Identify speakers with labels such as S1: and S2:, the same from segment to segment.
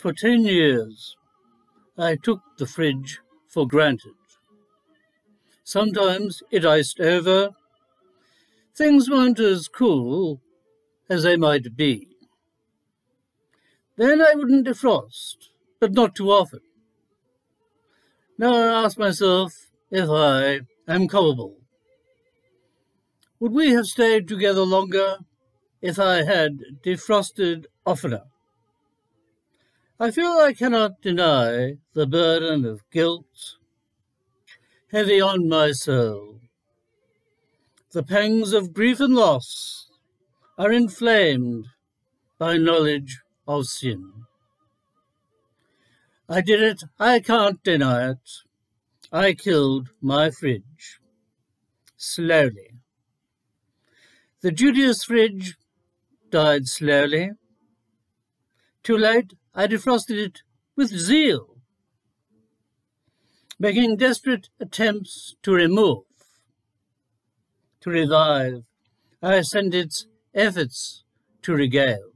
S1: For 10 years, I took the fridge for granted. Sometimes it iced over. Things weren't as cool as they might be. Then I wouldn't defrost, but not too often. Now I ask myself if I am culpable. Would we have stayed together longer if I had defrosted oftener? I feel I cannot deny the burden of guilt heavy on my soul. The pangs of grief and loss are inflamed by knowledge of sin. I did it, I can't deny it. I killed my fridge. Slowly. The duteous fridge died slowly. Too late, I defrosted it with zeal, making desperate attempts to remove. To revive, I sent its efforts to regale.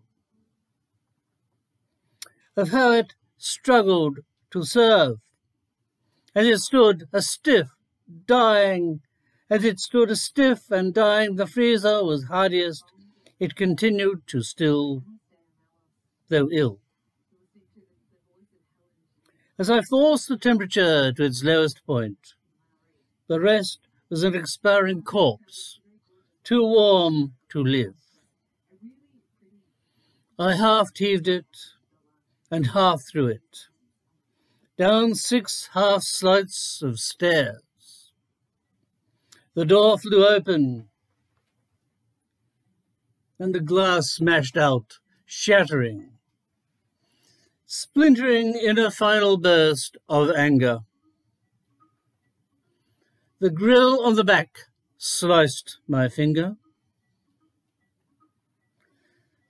S1: Of how it struggled to serve, as it stood a stiff, dying, the freezer was hardiest, it continued to still, though ill. As I forced the temperature to its lowest point, the rest was an expiring corpse, too warm to live. I half-heaved it and half threw it, down 6 half flights of stairs. The door flew open, and the glass smashed out, shattering, splintering in a final burst of anger. The grill on the back sliced my finger.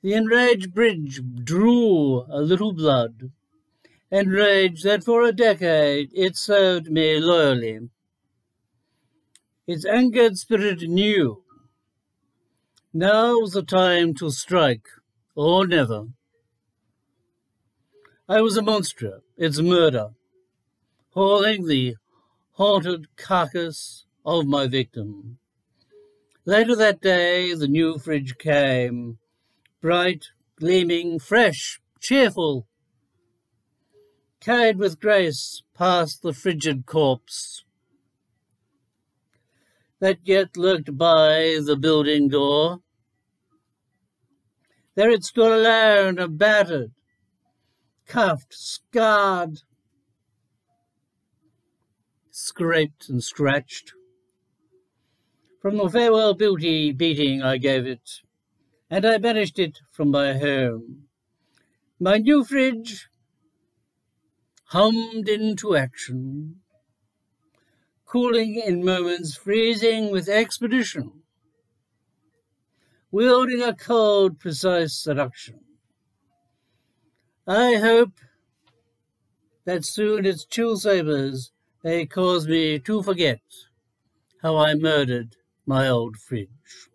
S1: The enraged bridge drew a little blood, enraged that for a decade it served me loyally. Its angered spirit knew now was the time to strike, or never. I was a monster, its murder, hauling the haunted carcass of my victim. Later that day, the new fridge came, bright, gleaming, fresh, cheerful, carried with grace past the frigid corpse that yet lurked by the building door. There it stood alone, battered, cuffed, scarred, scraped and scratched. From the farewell beating I gave it, and I banished it from my home. My new fridge hummed into action, cooling in moments, freezing with expedition, wielding a cold, precise seduction. I hope that soon its chill sabers may cause me to forget how I murdered my old fridge.